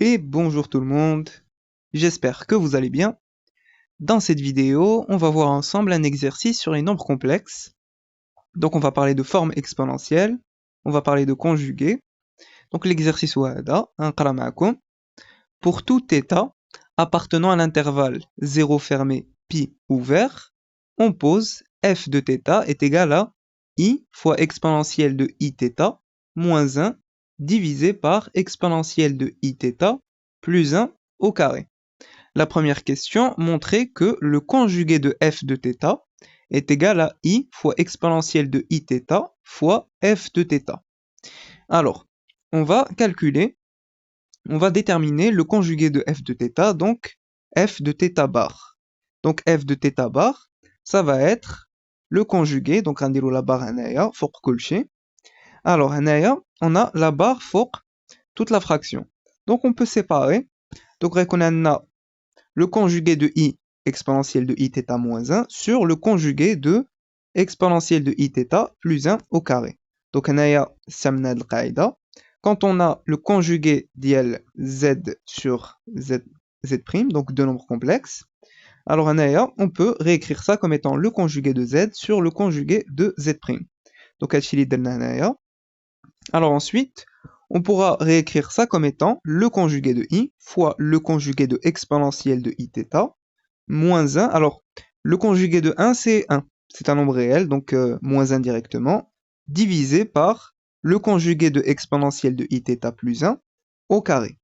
Et bonjour tout le monde, j'espère que vous allez bien. Dans cette vidéo, on va voir ensemble un exercice sur les nombres complexes. Donc on va parler de forme exponentielle, on va parler de conjugués. Donc l'exercice wahada, نقرا معكم. Pour tout θ appartenant à l'intervalle 0 fermé, pi ouvert, on pose f de θ est égal à i fois exponentielle de iθ moins 1 divisé par exponentielle de iθ plus 1 au carré. La première question montrait que le conjugué de f de θ est égal à i fois exponentielle de iθ fois f de θ. Alors, on va calculer, on va déterminer le conjugué de f de θ, donc f de θ bar. Donc f de θ bar, ça va être le conjugué, donc on va la barre هنايا فوق كل شيء. Alors هنايا, on a la barre فوق toute la fraction. Donc on peut séparer. Donc on a le conjugué de i exponentielle de iθ moins 1 sur le conjugué de exponentielle de iθ plus 1 au carré. Donc هنايا استعملنا هاد القاعدة. Quand on a le conjugué ديال z sur z', donc deux nombres complexes, alors هنايا on peut réécrire ça comme étant le conjugué de z sur le conjugué de z'. Donc هادشي اللي درنا هنايا. Alors ensuite, on pourra réécrire ça comme étant le conjugué de i fois le conjugué de exponentielle de iθ moins 1. Alors, le conjugué de 1, c'est 1. C'est un nombre réel, donc moins 1 directement, divisé par le conjugué de exponentielle de iθ plus 1 au carré.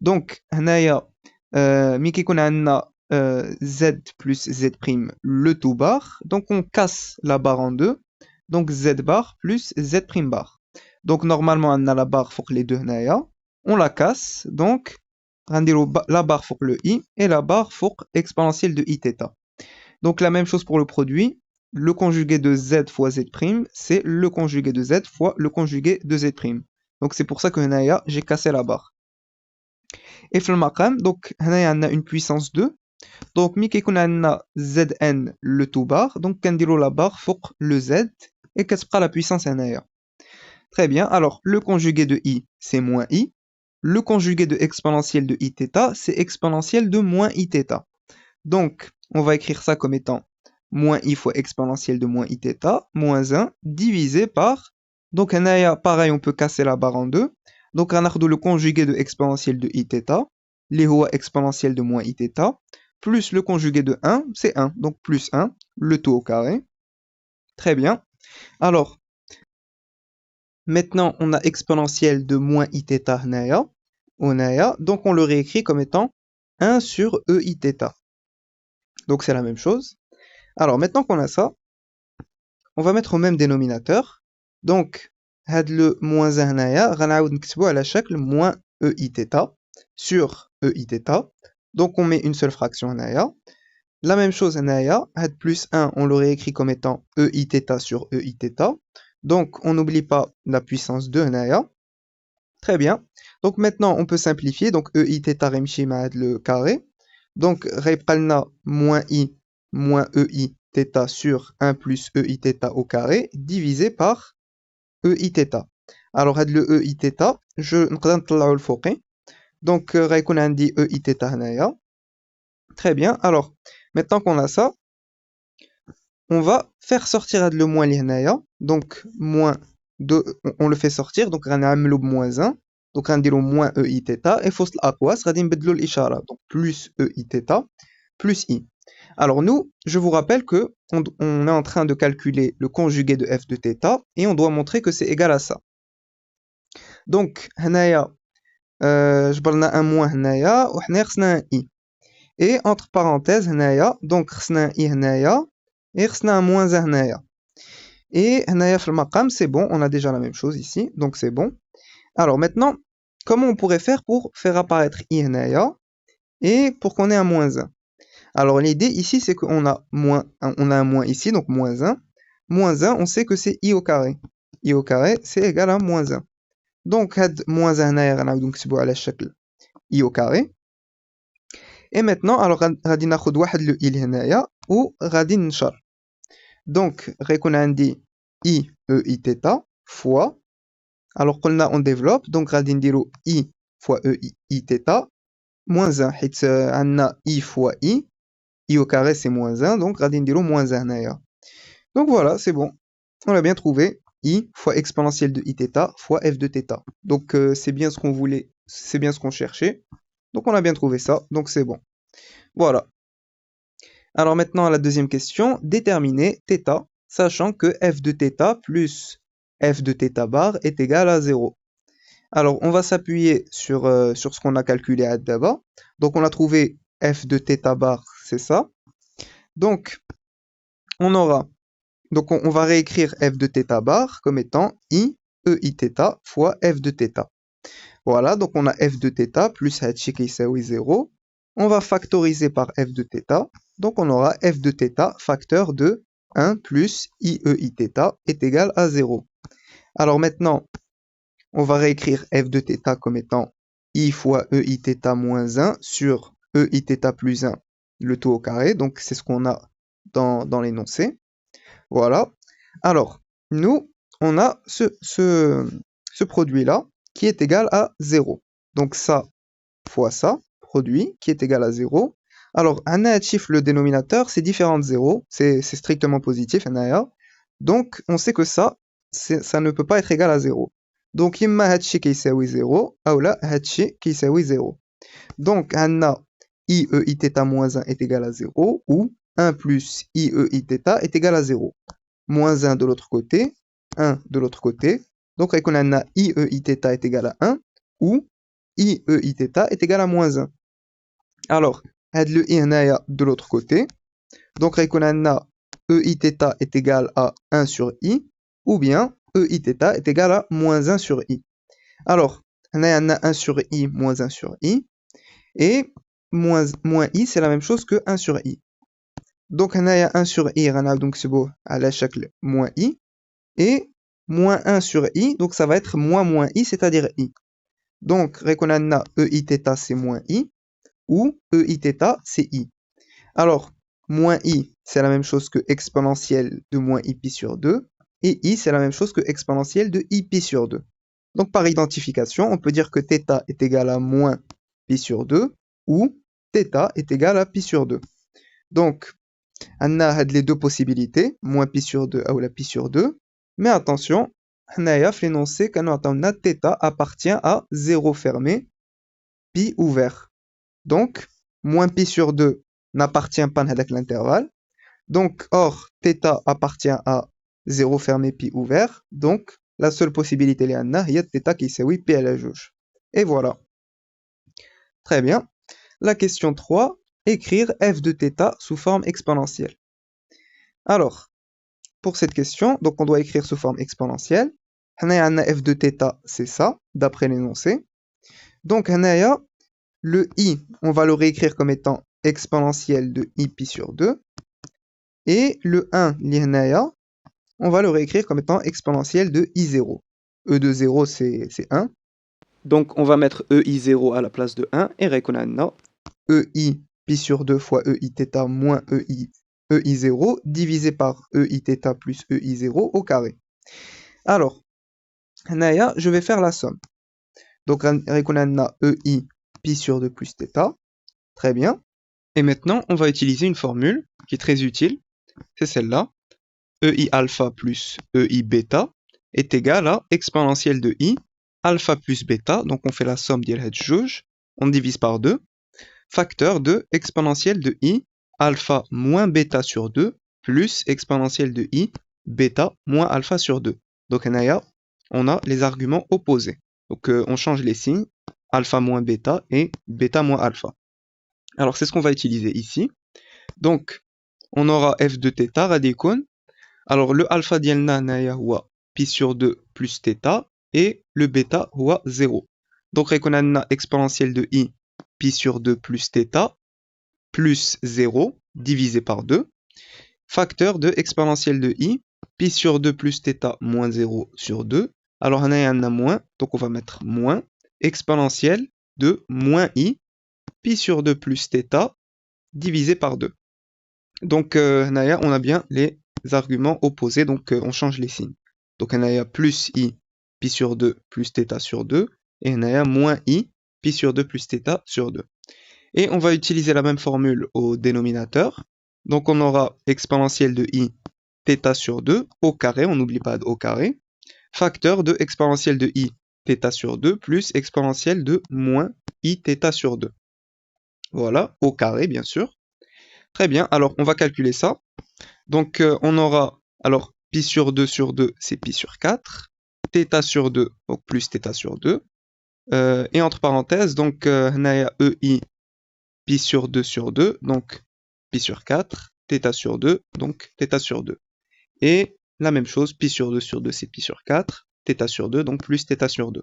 Donc, هنايا ملي كيكون عندنا z plus z' le tout bar, donc on casse la barre en deux, donc z bar plus z' bar. Donc normalement on a la barre pour les deux هنايا, on la casse, donc la barre pour le i et la barre pour exponentielle de iθ. Donc la même chose pour le produit, le conjugué de z fois z', c'est le conjugué de z fois le conjugué de z'. Donc c'est pour ça que هنايا j'ai cassé la barre. Et في المقام, donc هنايا on a une puissance 2. Donc ملي كيكون عندنا zn le tout bar, donc كنديروا la barre فوق le z et كتبقى la puissance هنايا. Très bien, alors le conjugué de i, c'est moins i. Le conjugué de exponentielle de iθ, c'est exponentielle de moins iθ. Donc, on va écrire ça comme étant moins i fois exponentielle de moins iθ, moins 1, divisé par... Donc, pareil, on peut casser la barre en deux. Donc, on a le conjugué de exponentielle de iθ, les hauts exponentielle de moins iθ, plus le conjugué de 1, c'est 1. Donc, plus 1, le tout au carré. Très bien. Alors, maintenant, on a exponentielle de moins iθ هنايا, donc on le réécrit comme étant 1 sur eiθ. Donc c'est la même chose. Alors maintenant qu'on a ça, on va mettre au même dénominateur. Donc, had le moins 1 هنايا, غنعاود نكتبو على شكل moins eiθ sur eiθ. Donc on met une seule fraction هنايا. La même chose هنايا, had plus 1, on le réécrit comme étant eiθ sur eiθ. Donc, on n'oublie pas la puissance de هنايا. Très bien. Donc, maintenant, on peut simplifier. Donc, eiθ remchi ma'ad le carré. Donc, غيبقى لنا moins i moins eiθ sur 1 plus eiθ au carré divisé par eiθ. Alors, هاد le eiθ, je نقدر نطلعو الفوقي. Donc, غيكون عندي eiθ هنايا. Très bien. Alors, maintenant qu'on a ça, on va faire sortir le moins li هنايا. Donc, moins 2, on le fait sortir. Donc, غنعملو moins 1. Donc, غنديرو moins eiθ. Et فوسط الأقواس غادي نبدلو الإشارة. Donc, plus eiθ plus i. Alors, nous, je vous rappelle que on est en train de calculer le conjugué de f de θ et on doit montrer que c'est égal à ça. Donc, هنايا جبرنا un moins هنايا وحنا خصنا un i. Et entre parenthèses هنايا, donc خصنا un i هنايا et خصنا un moins 1 هنايا. Et هنايا في المقام, c'est bon, on a déjà la même chose ici, donc c'est bon. Alors maintenant, comment on pourrait faire pour faire apparaître i هنايا et pour qu'on ait un moins 1? Alors l'idée ici, c'est qu'on a un moins ici, donc moins 1. Moins 1, on sait que c'est i au carré. I au carré, c'est égal à moins 1. Donc, had moins 1 هنايا غنعاودو نكتبو على الشكل i au carré. Et maintenant, alors غادي ناخد واحد le i هنايا و غادي ننشر. Donc, غيكون عندي i eiθ fois. Alors قلنا on développe, donc غادي نديرو i fois e I θ, moins 1, حيت عندنا I fois I au carré c'est moins 1, donc غادي نديرو moins 1 هنايا. Donc voilà, c'est bon. On l'a bien trouvé. I fois exponentielle de Iθ fois f de θ. Donc c'est bien ce qu'on voulait, c'est bien ce qu'on cherchait. Donc on a bien trouvé ça, donc c'est bon. Voilà. Alors maintenant à la deuxième question, déterminer θ, sachant que f de θ plus f de θ bar est égal à 0. Alors on va s'appuyer sur ce qu'on a calculé à d'abord. Donc on a trouvé f de θ bar, c'est ça. Donc on aura, donc on va réécrire f de θ bar comme étant I EIθ fois f de θ. Voilà, donc on a f de θ plus هادشي كيساوي 0. On va factoriser par f de θ. Donc on aura f de θ facteur de 1 plus I EIθ est égal à 0. Alors maintenant, on va réécrire f de θ comme étant I fois EIθ moins 1 sur EIθ plus 1, le tout au carré. Donc c'est ce qu'on a dans l'énoncé. Voilà. Alors, nous, on a ce produit-là qui est égal à 0. Donc ça fois ça, produit qui est égal à 0. Alors, un chiffre, le dénominateur, c'est différent de 0. C'est strictement positif. Donc, on sait que ça ne peut pas être égal à 0. Donc, imma هادشي كيساوي 0, ou là, هادشي كيساوي 0. Donc, on a I E I θ moins 1 est égal à 0, ou 1 plus I E I θ est égal à 0. Moins 1 de l'autre côté, 1 de l'autre côté. Donc, on a I E I θ est égal à 1, ou I E I θ est égal à moins 1. Alors, le I de l'autre côté. Donc, on a E I θ est égal à 1 sur I, ou bien E I θ est égal à moins 1 sur I. Alors, on a 1 sur I moins 1 sur I, et moins I, c'est la même chose que 1 sur I. Donc, on a 1 sur I, donc c'est beau, à la chaque moins I, et moins 1 sur I, donc ça va être moins I, c'est-à-dire I. Donc, on a E I θ, c'est moins I, ou E I θ, c'est I. Alors, moins I, c'est la même chose que exponentielle de moins I pi sur 2, et I, c'est la même chose que exponentielle de I pi sur 2. Donc, par identification, on peut dire que θ est égal à moins pi sur 2, ou θ est égal à pi sur 2. Donc, on a les deux possibilités, moins pi sur 2 ou la pi sur 2, mais attention, on a l'énoncé que θ appartient à 0 fermé, pi ouvert. Donc, moins pi sur 2 n'appartient pas à l'intervalle. Donc, or, θ appartient à 0 fermé, pi ouvert. Donc, la seule possibilité, c'est θ qui s'est pi à la jauge. Et voilà. Très bien. La question 3, écrire f de θ sous forme exponentielle. Alors, pour cette question, donc on doit écrire sous forme exponentielle. On a f de θ, c'est ça, d'après l'énoncé. Donc, le i, on va le réécrire comme étant exponentielle de I pi sur 2. Et le 1, on va le réécrire comme étant exponentielle de I0. E de 0, c'est 1. Donc, on va mettre EI0 à la place de 1 et reconnaître EI pi sur 2 fois EIθ moins EI0 divisé par EIθ plus EI0 au carré. Alors, je vais faire la somme. Donc, reconnaître EI pi sur 2 plus θ. Très bien. Et maintenant, on va utiliser une formule qui est très utile. C'est celle-là. EI alpha plus EI bêta est égal à exponentielle de I, alpha plus bêta, donc on fait la somme de cette jauge, on divise par 2, facteur de exponentielle de I, alpha moins bêta sur 2, plus exponentielle de I, bêta moins alpha sur 2. Donc on a les arguments opposés. Donc on change les signes, alpha moins bêta et bêta moins alpha. Alors c'est ce qu'on va utiliser ici. Donc on aura f de θ radicon. Alors le alpha dielna naya huwa pi sur 2 plus θ et le bêta huwa 0. Donc on a exponentielle de I pi sur 2 plus θ plus 0 divisé par 2. Facteur de exponentielle de I pi sur 2 plus θ moins 0 sur 2. Alors on a moins, donc on va mettre moins exponentielle de moins I pi sur 2 plus θ divisé par 2. Donc on a bien les arguments opposés, donc on change les signes. Donc on a plus I pi sur 2 plus θ sur 2, et on a moins I pi sur 2 plus θ sur 2. Et on va utiliser la même formule au dénominateur. Donc on aura exponentielle de i θ sur 2 au carré, on n'oublie pas au carré, facteur de exponentielle de i θ sur 2 plus exponentielle de moins i θ sur 2. Voilà, au carré bien sûr. Très bien, alors on va calculer ça. Donc on aura, alors pi sur 2 c'est pi sur 4, θ sur 2, donc plus θ sur 2. Et entre parenthèses, donc hnaïa ei pi sur 2, donc pi sur 4, θ sur 2, donc θ sur 2. Et la même chose, pi sur 2 c'est pi sur 4, θ sur 2, donc plus θ sur 2.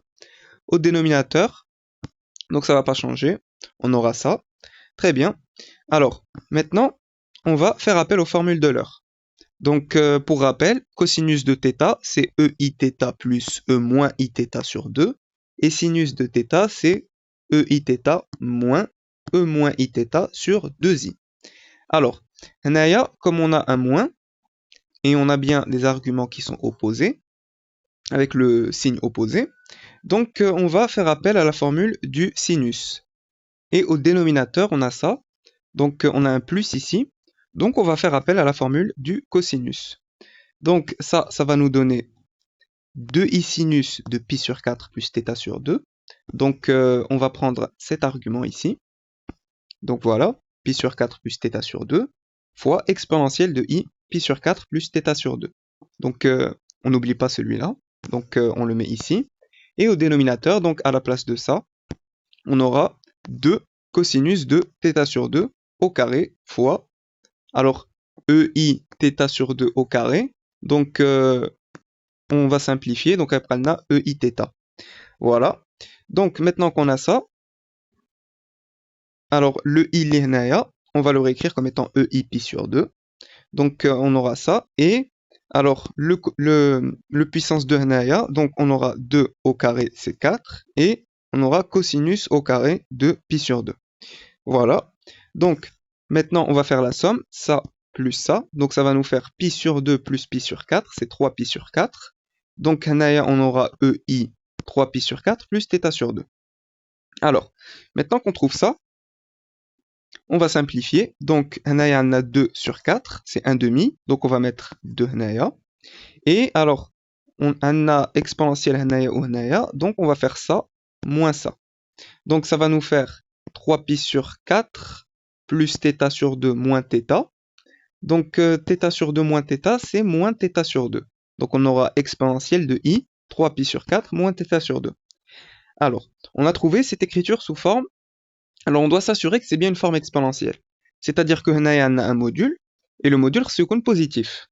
Au dénominateur, donc ça ne va pas changer, on aura ça. Très bien. Alors, maintenant, on va faire appel aux formules d'Euler. Donc, pour rappel, cosinus de θ, c'est eiθ plus e moins iθ sur 2. Et sinus de θ, c'est eiθ moins e moins iθ sur 2i. Alors, comme on a un moins, et on a bien des arguments qui sont opposés, avec le signe opposé, donc on va faire appel à la formule du sinus. Et au dénominateur, on a ça, donc on a un plus ici, donc on va faire appel à la formule du cosinus. Donc ça va nous donner 2i sinus de pi sur 4 plus θ sur 2. Donc on va prendre cet argument ici. Donc voilà, pi sur 4 plus θ sur 2 fois exponentielle de i pi sur 4 plus θ sur 2. Donc on n'oublie pas celui-là. Donc on le met ici. Et au dénominateur, donc à la place de ça, on aura 2 cosinus de θ sur 2 au carré fois, alors ei θ sur 2 au carré, donc on va simplifier, donc après on a eiθ. Voilà, donc maintenant qu'on a ça, alors le i lihnaya, on va le réécrire comme étant ei pi sur 2, donc on aura ça, et alors le puissance de hnaya, donc on aura 2 au carré, c'est 4, et on aura cosinus au carré de pi sur 2. Voilà, donc maintenant on va faire la somme, ça plus ça, donc ça va nous faire pi sur 2 plus pi sur 4, c'est 3 pi sur 4. Donc on aura ei 3 pi sur 4 plus θ sur 2. Alors, maintenant qu'on trouve ça, on va simplifier. Donc on a 2 sur 4, c'est 1 demi, donc on va mettre 2 hnaya. Et alors, on a exponentielle hnaya ou hnaya, donc on va faire ça moins ça. Donc ça va nous faire 3 pi sur 4 plus θ sur 2 moins θ. Donc θ sur 2 moins θ, c'est moins θ sur 2. Donc on aura exponentielle de i, 3 pi sur 4 moins θ sur 2. Alors, on a trouvé cette écriture sous forme. Alors on doit s'assurer que c'est bien une forme exponentielle. C'est-à-dire que هنايا a un module, et le module خصو يكون positif.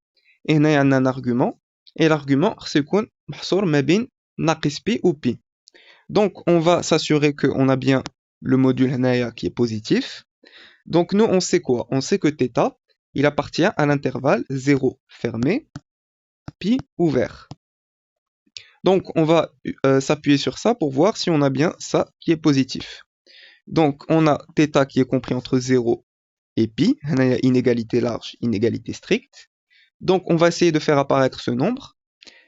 Et هنايا a un argument, et l'argument خصو يكون محصور ما بين ناقص pi ou pi. Donc on va s'assurer qu'on a bien le module هنايا qui est positif. Donc nous on sait quoi? On sait que θ, il appartient à l'intervalle 0 fermé, pi ouvert. Donc on va s'appuyer sur ça pour voir si on a bien ça qui est positif. Donc on a θ qui est compris entre 0 et pi, il y a inégalité large, inégalité stricte. Donc on va essayer de faire apparaître ce nombre.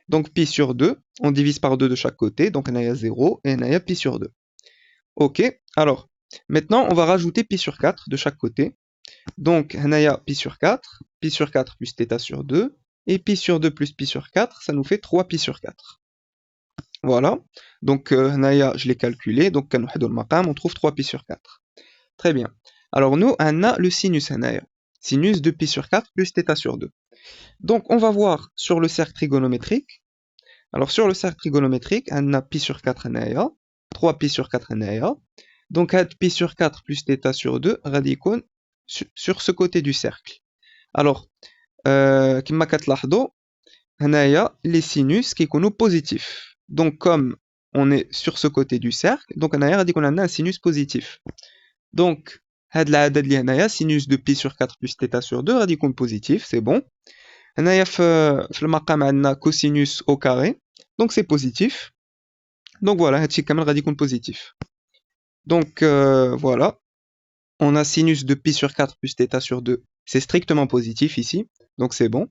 Donc pi sur 2, on divise par 2 de chaque côté, donc il y a 0 et il y a pi sur 2. Ok, alors maintenant on va rajouter pi sur 4 de chaque côté. Donc il y a pi sur 4 plus θ sur 2, et pi sur 2 plus pi sur 4, ça nous fait 3 pi sur 4. Voilà, donc je l'ai calculé, donc on trouve 3 pi sur 4. Très bien. Alors nous, on a le sinus sinus de pi sur 4 plus θ sur 2. Donc on va voir sur le cercle trigonométrique. Alors sur le cercle trigonométrique, on a pi sur 4 3 pi sur 4 donc pi sur 4 plus θ sur 2 radicon sur ce côté du cercle. Alors, كما كتلاحظوا هنايا les sinus qui sont positifs. Donc comme on est sur ce côté du cercle, donc on a un sinus positif. Donc هاد العدد اللي هنايا sinus de pi sur 4 plus θ sur 2 غادي يكون positif, c'est bon. هنايا في المقام عندنا cosinus au carré, donc c'est positif. Donc voilà, هادشي كامل غادي يكون positif. Donc voilà, on a sinus de pi sur 4 plus θ sur 2, c'est strictement positif ici, donc c'est bon.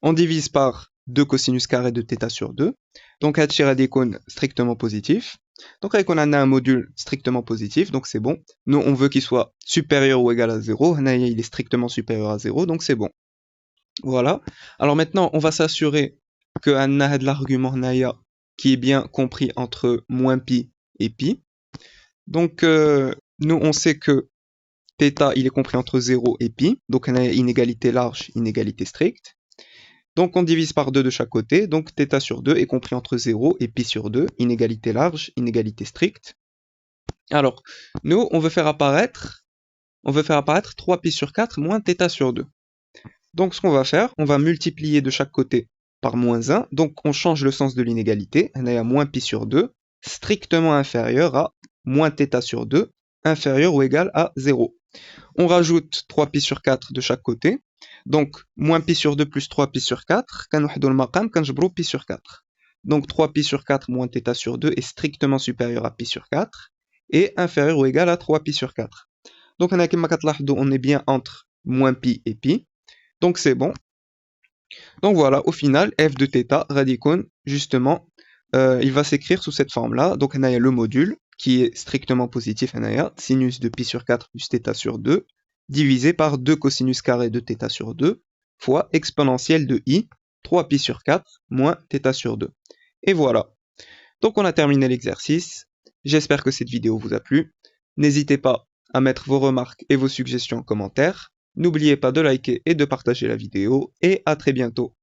On divise par 2 cosinus carré de θ sur 2, donc هادشي غادي يكون strictement positif. Donc on a un module strictement positif, donc c'est bon. Nous, on veut qu'il soit supérieur ou égal à 0. Il est strictement supérieur à 0, donc c'est bon. Voilà. Alors maintenant, on va s'assurer que a de l'argument qui est bien compris entre moins pi et pi. Donc, nous, on sait que θ, il est compris entre 0 et pi. Donc, on a inégalité large, inégalité stricte. Donc, on divise par 2 de chaque côté. Donc, θ sur 2 est compris entre 0 et pi sur 2. Inégalité large, inégalité stricte. Alors, nous, on veut faire apparaître 3pi sur 4 moins θ sur 2. Donc, ce qu'on va faire, on va multiplier de chaque côté par moins 1. Donc, on change le sens de l'inégalité. On a moins pi sur 2, strictement inférieur à moins θ sur 2, inférieur ou égal à 0. On rajoute 3pi sur 4 de chaque côté. Donc, moins pi sur 2 plus 3pi sur 4, كنوحدوا المقام كنجبروا pi sur 4. Donc, 3pi sur 4 moins θ sur 2 est strictement supérieur à pi sur 4 et inférieur ou égal à 3pi sur 4. Donc, on est bien entre moins pi et pi. Donc, c'est bon. Donc, voilà, au final, f de θ, radicon, justement, il va s'écrire sous cette forme-là. Donc, on a le module qui est strictement positif, sinus de pi sur 4 plus θ sur 2, divisé par 2 cosinus carré de θ sur 2, fois exponentielle de i, 3pi sur 4, moins θ sur 2. Et voilà. Donc on a terminé l'exercice. J'espère que cette vidéo vous a plu. N'hésitez pas à mettre vos remarques et vos suggestions en commentaire. N'oubliez pas de liker et de partager la vidéo. Et à très bientôt.